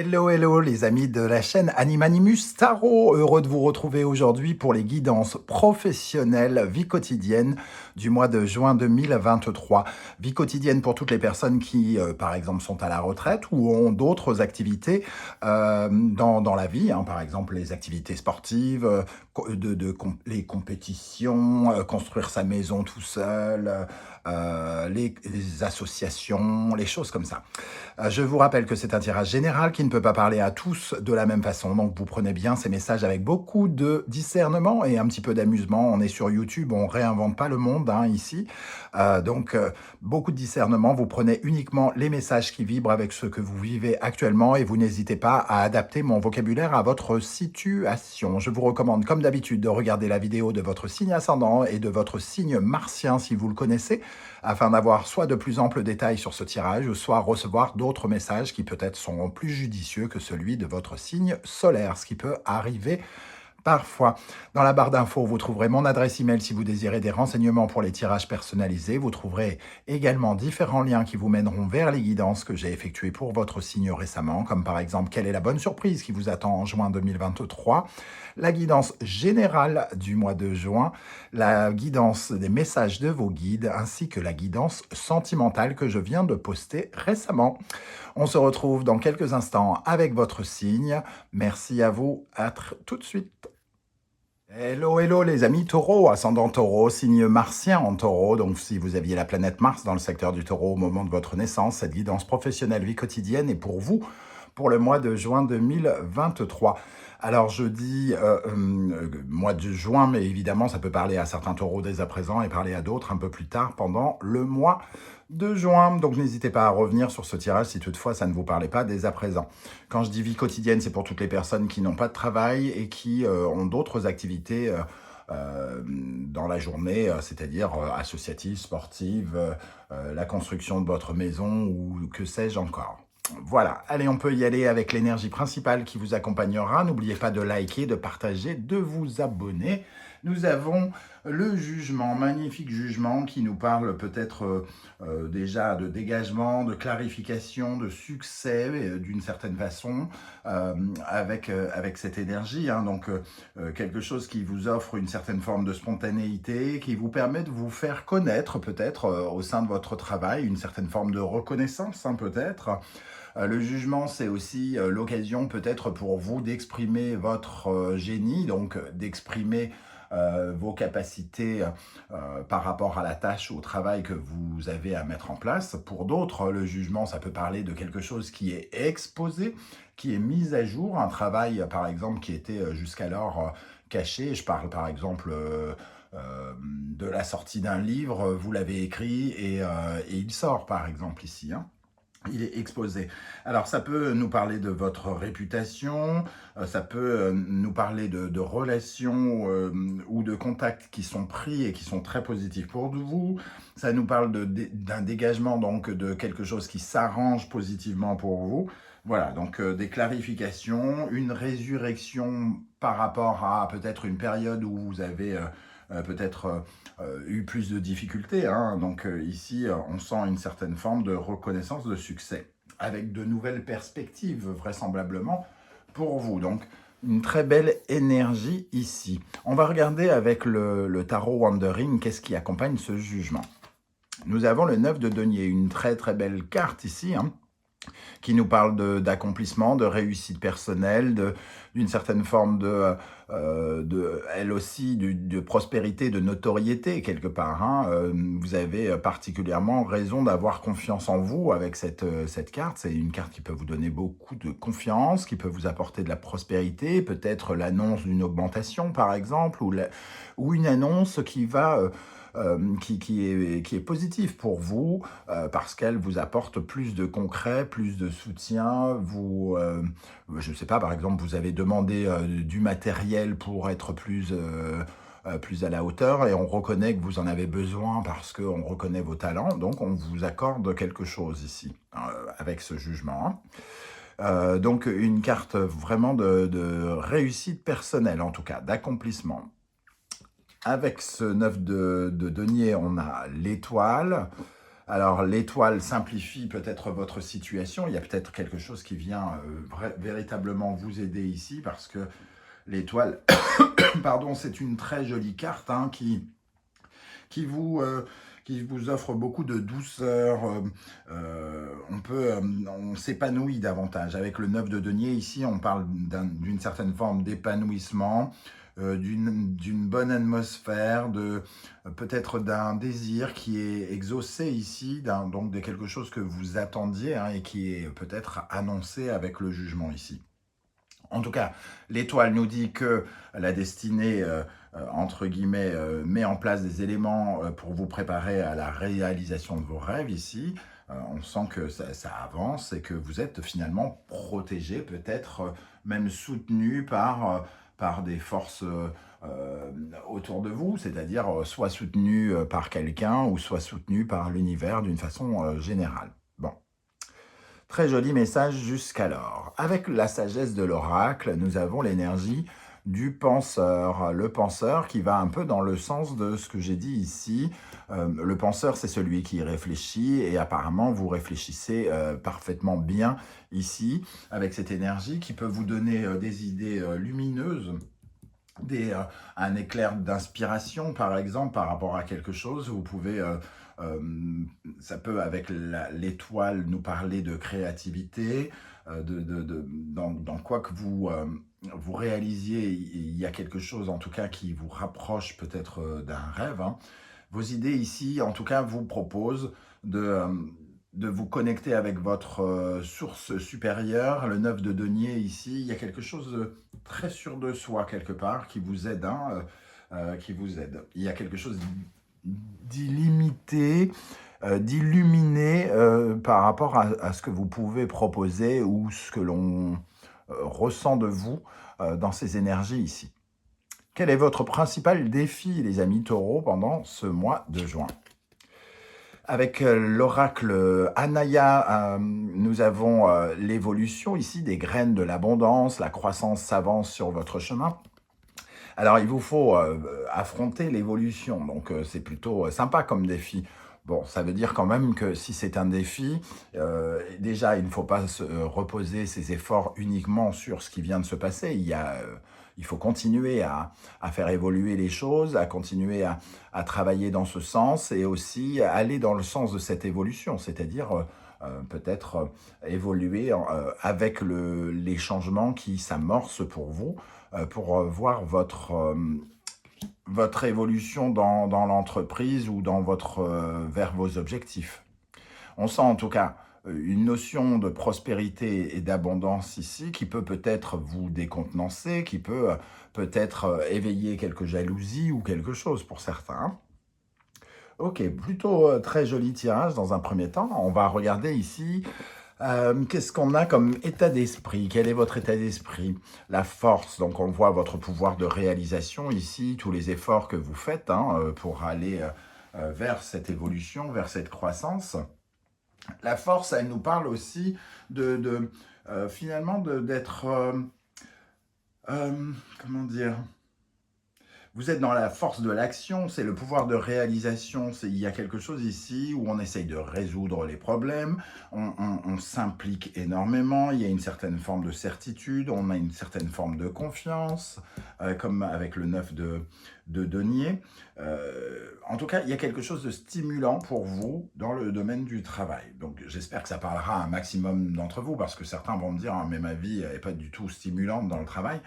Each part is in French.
Hello, hello les amis de la chaîne Animanimus Tarot, heureux de vous retrouver aujourd'hui pour les guidances professionnelles vie quotidienne du mois de juin 2023. Vie quotidienne pour toutes les personnes qui, par exemple, sont à la retraite ou ont d'autres activités dans la vie, hein, par exemple les activités sportives, les compétitions, construire sa maison tout seul, les associations, les choses comme ça. Je vous rappelle que c'est un tirage général qui ne peut pas parler à tous de la même façon. Donc, vous prenez bien ces messages avec beaucoup de discernement et un petit peu d'amusement. On est sur YouTube, on réinvente pas le monde ici. Beaucoup de discernement. Vous prenez uniquement les messages qui vibrent avec ce que vous vivez actuellement et vous n'hésitez pas à adapter mon vocabulaire à votre situation. Je vous recommande, comme d'habitude, de regarder la vidéo de votre signe ascendant et de votre signe martien si vous le connaissez, afin d'avoir soit de plus amples détails sur ce tirage, soit recevoir d'autres messages qui peut-être sont plus judicieux que celui de votre signe solaire, ce qui peut arriver parfois. Dans la barre d'infos, vous trouverez mon adresse email si vous désirez des renseignements pour les tirages personnalisés. Vous trouverez également différents liens qui vous mèneront vers les guidances que j'ai effectuées pour votre signe récemment, comme par exemple quelle est la bonne surprise qui vous attend en juin 2023, la guidance générale du mois de juin, la guidance des messages de vos guides, ainsi que la guidance sentimentale que je viens de poster récemment. On se retrouve dans quelques instants avec votre signe. Merci à vous, tout de suite. Hello, hello les amis taureaux, ascendant taureau, signe martien en taureau. Donc si vous aviez la planète Mars dans le secteur du taureau au moment de votre naissance, cette guidance professionnelle vie quotidienne est pour vous pour le mois de juin 2023. Alors je dis mois de juin, mais évidemment ça peut parler à certains taureaux dès à présent et parler à d'autres un peu plus tard pendant le mois de juin. Donc n'hésitez pas à revenir sur ce tirage si toutefois ça ne vous parlait pas dès à présent. Quand je dis vie quotidienne, c'est pour toutes les personnes qui n'ont pas de travail et qui ont d'autres activités dans la journée, c'est-à-dire associatives, sportives, la construction de votre maison ou que sais-je encore. Voilà, allez, on peut y aller avec l'énergie principale qui vous accompagnera. N'oubliez pas de liker, de partager, de vous abonner. Nous avons le jugement, magnifique jugement qui nous parle peut-être déjà de dégagement, de clarification, de succès d'une certaine façon avec cette énergie. Donc quelque chose qui vous offre une certaine forme de spontanéité, qui vous permet de vous faire connaître peut-être au sein de votre travail, une certaine forme de reconnaissance peut-être. Le jugement, c'est aussi l'occasion peut-être pour vous d'exprimer votre génie, donc d'exprimer vos capacités par rapport à la tâche, au travail que vous avez à mettre en place. Pour d'autres, le jugement, ça peut parler de quelque chose qui est exposé, qui est mis à jour, un travail par exemple qui était jusqu'alors caché. Je parle par exemple de la sortie d'un livre, vous l'avez écrit et il sort par exemple ici. Il est exposé. Alors, ça peut nous parler de votre réputation, ça peut nous parler de relations ou de contacts qui sont pris et qui sont très positifs pour vous. Ça nous parle d'un dégagement, donc de quelque chose qui s'arrange positivement pour vous. Voilà, donc des clarifications, une résurrection par rapport à peut-être une période où vous avez peut-être eu plus de difficultés. Donc ici, on sent une certaine forme de reconnaissance de succès, avec de nouvelles perspectives, vraisemblablement, pour vous. Donc, une très belle énergie ici. On va regarder avec le tarot Wandering, qu'est-ce qui accompagne ce jugement. Nous avons le 9 de denier, une très très belle carte ici, qui nous parle d'accomplissement, de réussite personnelle, d'une certaine forme elle aussi, de prospérité, de notoriété quelque part. Vous avez particulièrement raison d'avoir confiance en vous avec cette carte. C'est une carte qui peut vous donner beaucoup de confiance, qui peut vous apporter de la prospérité, peut-être l'annonce d'une augmentation par exemple, ou une annonce qui va... qui est positive pour vous parce qu'elle vous apporte plus de concret, plus de soutien. Je ne sais pas, par exemple, vous avez demandé du matériel pour être plus à la hauteur et on reconnaît que vous en avez besoin parce qu'on reconnaît vos talents, donc on vous accorde quelque chose ici avec ce jugement. Donc une carte vraiment de réussite personnelle, en tout cas, d'accomplissement. Avec ce 9 de denier, on a l'étoile, Alors, l'étoile simplifie peut-être votre situation. Il y a peut-être quelque chose qui vient véritablement vous aider ici parce que l'étoile, pardon, c'est une très jolie carte hein, qui vous, euh, qui vous offre beaucoup de douceur. On s'épanouit davantage. Avec le 9 de denier, ici, on parle d'une certaine forme d'épanouissement, d'une bonne atmosphère, peut-être d'un désir qui est exaucé ici, donc de quelque chose que vous attendiez hein, et qui est peut-être annoncé avec le jugement ici. En tout cas, l'étoile nous dit que la destinée, entre guillemets, met en place des éléments pour vous préparer à la réalisation de vos rêves ici. On sent que ça avance et que vous êtes finalement protégé, peut-être même soutenu par des forces autour de vous, c'est-à-dire soit soutenu par quelqu'un ou soit soutenu par l'univers d'une façon générale. Bon. Très joli message jusqu'alors. Avec la sagesse de l'oracle, nous avons l'énergie du penseur. Le penseur qui va un peu dans le sens de ce que j'ai dit ici. Le penseur, c'est celui qui réfléchit et apparemment, vous réfléchissez parfaitement bien ici avec cette énergie qui peut vous donner des idées lumineuses. Un éclair d'inspiration, par exemple, par rapport à quelque chose. Vous pouvez, ça peut, avec l'étoile, nous parler de créativité, dans quoi que vous réalisiez, il y a quelque chose, en tout cas, qui vous rapproche peut-être d'un rêve. Hein. Vos idées ici, en tout cas, vous proposent de vous connecter avec votre source supérieure. Le 9 de denier ici, il y a quelque chose de très sûr de soi quelque part qui vous aide. Hein, qui vous aide. Il y a quelque chose d'illimité, d'illuminé par rapport à ce que vous pouvez proposer ou ce que l'on ressent de vous dans ces énergies ici. Quel est votre principal défi, les amis taureaux, pendant ce mois de juin ? Avec l'oracle Anaya, nous avons l'évolution ici des graines de l'abondance, la croissance s'avance sur votre chemin. Alors, il vous faut affronter l'évolution, donc c'est plutôt sympa comme défi. Bon, ça veut dire quand même que si c'est un défi, déjà, il ne faut pas reposer ses efforts uniquement sur ce qui vient de se passer. Il faut continuer à faire évoluer les choses, à continuer à travailler dans ce sens et aussi aller dans le sens de cette évolution, c'est-à-dire peut-être évoluer avec les changements qui s'amorcent pour vous, pour voir votre évolution dans l'entreprise ou vers vos objectifs. On sent en tout cas une notion de prospérité et d'abondance ici qui peut peut-être vous décontenancer, qui peut peut-être éveiller quelques jalousies ou quelque chose pour certains. Ok, plutôt très joli tirage dans un premier temps. On va regarder ici qu'est-ce qu'on a comme état d'esprit. Quel est votre état d'esprit? La force, donc on voit votre pouvoir de réalisation ici, tous les efforts que vous faites hein, pour aller vers cette évolution, vers cette croissance. La force, elle nous parle aussi finalement d'être, comment dire, vous êtes dans la force de l'action, c'est le pouvoir de réalisation, il y a quelque chose ici où on essaye de résoudre les problèmes, on s'implique énormément, il y a une certaine forme de certitude, on a une certaine forme de confiance, comme avec le 9 de denier. En tout cas, il y a quelque chose de stimulant pour vous dans le domaine du travail. Donc j'espère que ça parlera à un maximum d'entre vous, parce que certains vont me dire ah, « mais ma vie n'est pas du tout stimulante dans le travail ».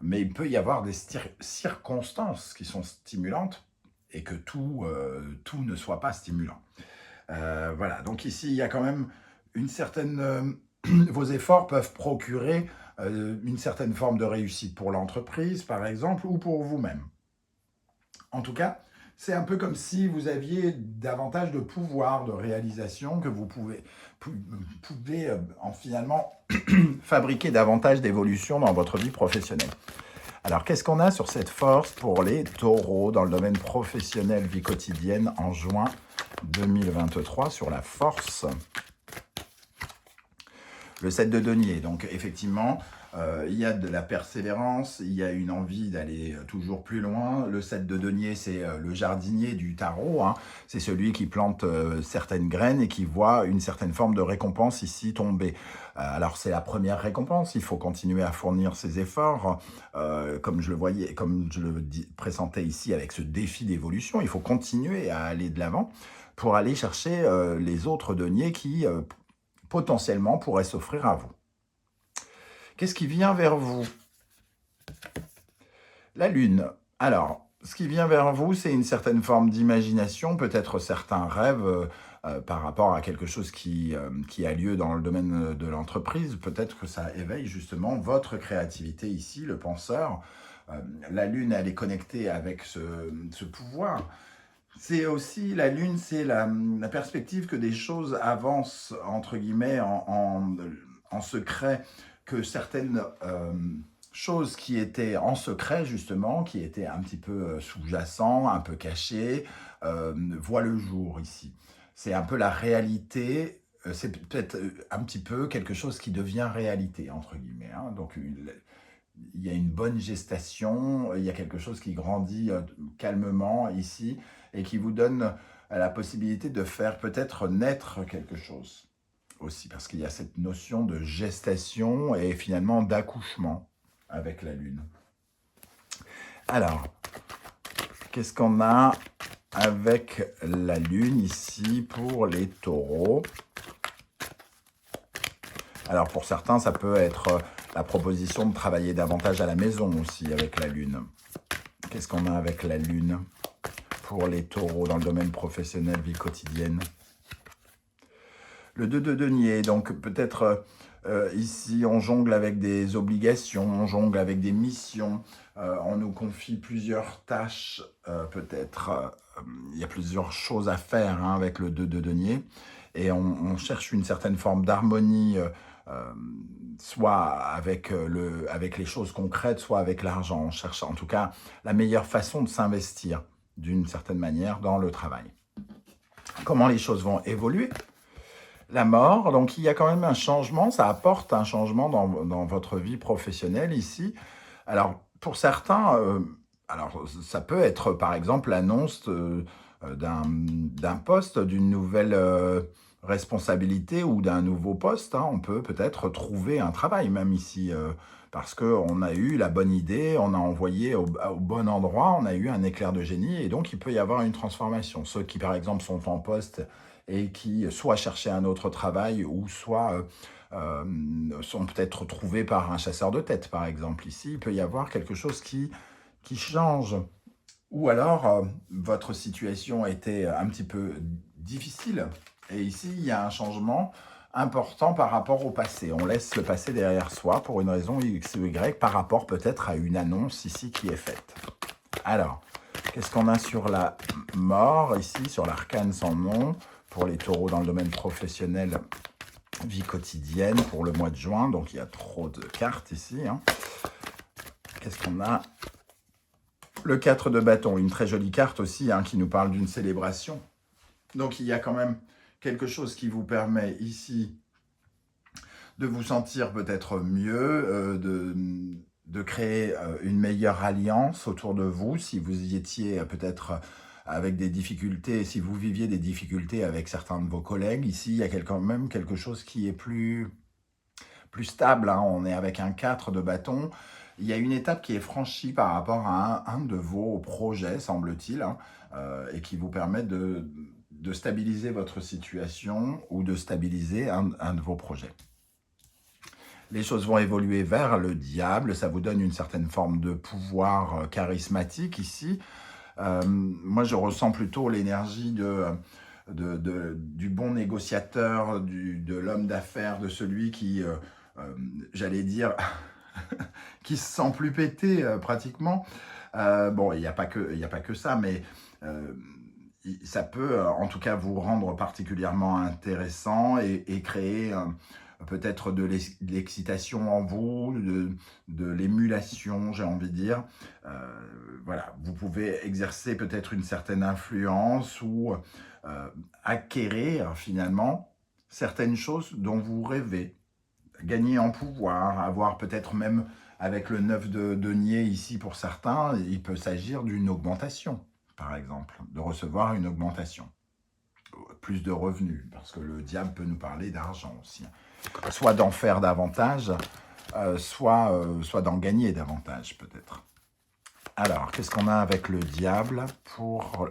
Mais il peut y avoir des circonstances qui sont stimulantes et que tout ne soit pas stimulant. Voilà, donc ici, il y a quand même une certaine... vos efforts peuvent procurer une certaine forme de réussite pour l'entreprise, par exemple, ou pour vous-même. En tout cas, c'est un peu comme si vous aviez davantage de pouvoir de réalisation, que vous pouvez finalement fabriquer davantage d'évolution dans votre vie professionnelle. Alors, qu'est-ce qu'on a sur cette force pour les taureaux dans le domaine professionnel, vie quotidienne, en juin 2023, sur la force? Le 7 de denier, donc effectivement, Il y a de la persévérance, il y a une envie d'aller toujours plus loin. Le 7 de denier, c'est le jardinier du tarot, hein. C'est celui qui plante certaines graines et qui voit une certaine forme de récompense ici tomber. Alors c'est la première récompense, il faut continuer à fournir ses efforts, comme je le voyais, comme je le présentais ici avec ce défi d'évolution, il faut continuer à aller de l'avant pour aller chercher les autres deniers qui potentiellement pourraient s'offrir à vous. Qu'est-ce qui vient vers vous? La Lune. Alors, ce qui vient vers vous, c'est une certaine forme d'imagination, peut-être certains rêves par rapport à quelque chose qui a lieu dans le domaine de l'entreprise. Peut-être que ça éveille justement votre créativité ici, le penseur. La Lune, elle est connectée avec ce pouvoir. C'est aussi, la Lune, c'est la perspective que des choses avancent, entre guillemets, en secret, que certaines choses qui étaient en secret, justement, qui étaient un petit peu sous-jacents, un peu cachées, voient le jour ici. C'est un peu la réalité, c'est peut-être un petit peu quelque chose qui devient réalité, entre guillemets, hein. Donc, il y a une bonne gestation, il y a quelque chose qui grandit calmement ici et qui vous donne la possibilité de faire peut-être naître quelque chose aussi, parce qu'il y a cette notion de gestation et finalement d'accouchement avec la Lune. Alors, qu'est-ce qu'on a avec la Lune ici pour les taureaux? Alors pour certains, ça peut être la proposition de travailler davantage à la maison aussi avec la Lune. Qu'est-ce qu'on a avec la Lune pour les taureaux dans le domaine professionnel, vie quotidienne? Le 2 de denier, donc peut-être ici on jongle avec des obligations, on jongle avec des missions, on nous confie plusieurs tâches, peut-être il y a plusieurs choses à faire hein, avec le 2 de denier, et on cherche une certaine forme d'harmonie, soit avec les choses concrètes, soit avec l'argent. On cherche en tout cas la meilleure façon de s'investir d'une certaine manière dans le travail. Comment les choses vont évoluer? La mort, donc il y a quand même un changement, ça apporte un changement dans votre vie professionnelle ici. Alors, pour certains, alors ça peut être par exemple l'annonce d'un poste, d'une nouvelle responsabilité ou d'un nouveau poste, hein. On peut peut-être trouver un travail même ici, parce qu'on a eu la bonne idée, on a envoyé au bon endroit, on a eu un éclair de génie et donc il peut y avoir une transformation. Ceux qui par exemple sont en poste et qui soit cherchaient un autre travail ou soit sont peut-être trouvés par un chasseur de tête, par exemple. Ici, il peut y avoir quelque chose qui change. Ou alors, votre situation était un petit peu difficile et ici, il y a un changement important par rapport au passé. On laisse le passé derrière soi pour une raison X ou Y par rapport peut-être à une annonce ici qui est faite. Alors, qu'est-ce qu'on a sur la mort ici, sur l'arcane sans nom, pour les taureaux dans le domaine professionnel, vie quotidienne pour le mois de juin. Donc il y a trop de cartes ici, hein. Qu'est-ce qu'on a? Le 4 de bâton, une très jolie carte aussi, hein, qui nous parle d'une célébration. Donc il y a quand même quelque chose qui vous permet ici de vous sentir peut-être mieux, de créer une meilleure alliance autour de vous, si vous y étiez peut-être avec des difficultés, si vous viviez des difficultés avec certains de vos collègues. Ici, il y a quand même quelque chose qui est plus stable, hein. On est avec un 4 de bâton. Il y a une étape qui est franchie par rapport à un de vos projets, semble-t-il, hein, et qui vous permet de stabiliser votre situation ou de stabiliser un de vos projets. Les choses vont évoluer vers le diable, ça vous donne une certaine forme de pouvoir charismatique ici. Moi, je ressens plutôt l'énergie du bon négociateur, de l'homme d'affaires, de celui qui, j'allais dire, qui se sent plus pété pratiquement. Bon, il n'y a pas que ça, mais ça peut en tout cas vous rendre particulièrement intéressant et créer peut-être de l'excitation en vous, de l'émulation, j'ai envie de dire. Voilà, vous pouvez exercer peut-être une certaine influence ou acquérir finalement certaines choses dont vous rêvez. gagner en pouvoir, avoir peut-être même avec le 9 de denier ici pour certains, il peut s'agir d'une augmentation, par exemple, de recevoir une augmentation, plus de revenus, parce que le diable peut nous parler d'argent aussi. Soit d'en faire davantage, soit d'en gagner davantage peut-être. Alors, qu'est-ce qu'on a avec le diable pour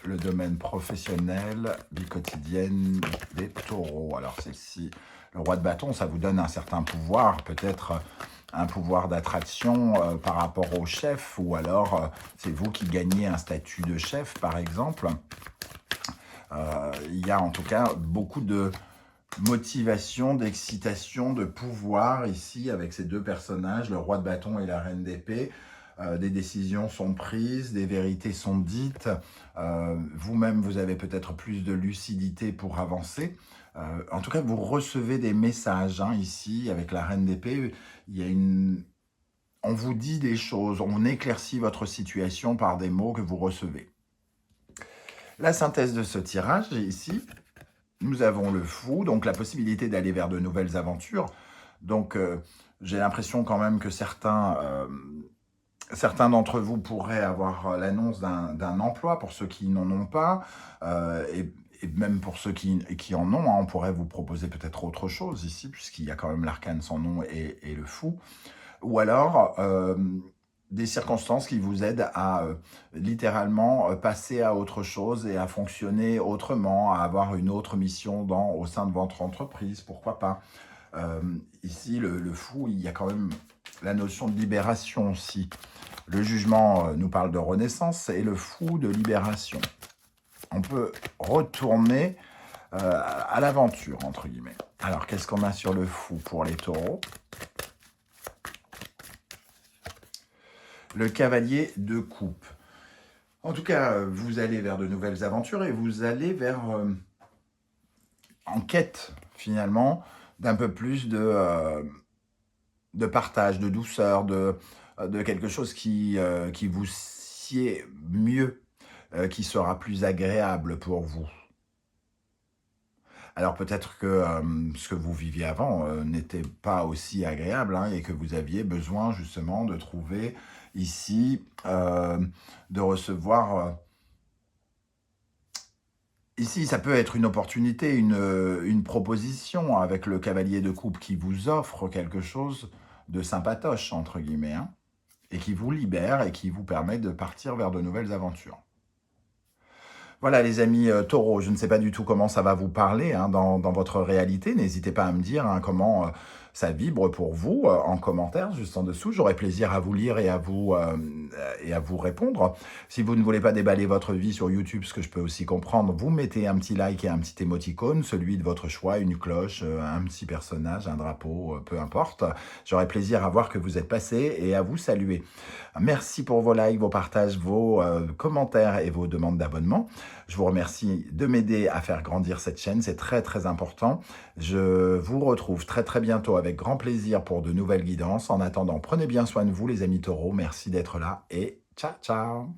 le domaine professionnel, vie quotidienne des taureaux? Alors, celle-ci, le roi de bâton, ça vous donne un certain pouvoir, peut-être un pouvoir d'attraction par rapport au chef, ou alors c'est vous qui gagnez un statut de chef, par exemple. Il y a en tout cas beaucoup de motivation, d'excitation, de pouvoir ici avec ces deux personnages, le roi de bâton et la reine d'épée. Des décisions sont prises, des vérités sont dites. Vous-même, vous avez peut-être plus de lucidité pour avancer. En tout cas, vous recevez des messages ici avec la reine d'épée. Il y a on vous dit des choses, on éclaircit votre situation par des mots que vous recevez. La synthèse de ce tirage ici, nous avons le fou, donc la possibilité d'aller vers de nouvelles aventures. Donc, j'ai l'impression quand même que certains d'entre vous pourraient avoir l'annonce d'un emploi pour ceux qui n'en ont pas, et même pour ceux qui en ont, on pourrait vous proposer peut-être autre chose ici, puisqu'il y a quand même l'arcane sans nom et le fou. Ou alors, des circonstances qui vous aident à littéralement passer à autre chose et à fonctionner autrement, à avoir une autre mission au sein de votre entreprise, pourquoi pas. Ici, le fou, il y a quand même la notion de libération aussi. Le jugement nous parle de renaissance et le fou de libération. On peut retourner à l'aventure, entre guillemets. Alors, qu'est-ce qu'on a sur le fou pour les taureaux? Le cavalier de coupe. En tout cas, vous allez vers de nouvelles aventures et vous allez vers, en quête, finalement, d'un peu plus de partage, de douceur, de quelque chose qui vous sied mieux, qui sera plus agréable pour vous. Alors peut-être que ce que vous viviez avant n'était pas aussi agréable et que vous aviez besoin justement de trouver ici, de recevoir... Ici, ça peut être une opportunité, une proposition avec le cavalier de coupe qui vous offre quelque chose de sympatoche, entre guillemets, et qui vous libère et qui vous permet de partir vers de nouvelles aventures. Voilà les amis taureaux, je ne sais pas du tout comment ça va vous parler dans votre réalité. N'hésitez pas à me dire comment ça vibre pour vous en commentaire juste en dessous. J'aurai plaisir à vous lire et à vous répondre. Si vous ne voulez pas déballer votre vie sur YouTube, ce que je peux aussi comprendre, vous mettez un petit like et un petit émoticône, celui de votre choix, une cloche, un petit personnage, un drapeau, peu importe. J'aurai plaisir à voir que vous êtes passé et à vous saluer. Merci pour vos likes, vos partages, vos commentaires et vos demandes d'abonnement. Je vous remercie de m'aider à faire grandir cette chaîne, c'est très très important. Je vous retrouve très très bientôt avec grand plaisir pour de nouvelles guidances. En attendant, prenez bien soin de vous les amis taureaux, merci d'être là et ciao ciao.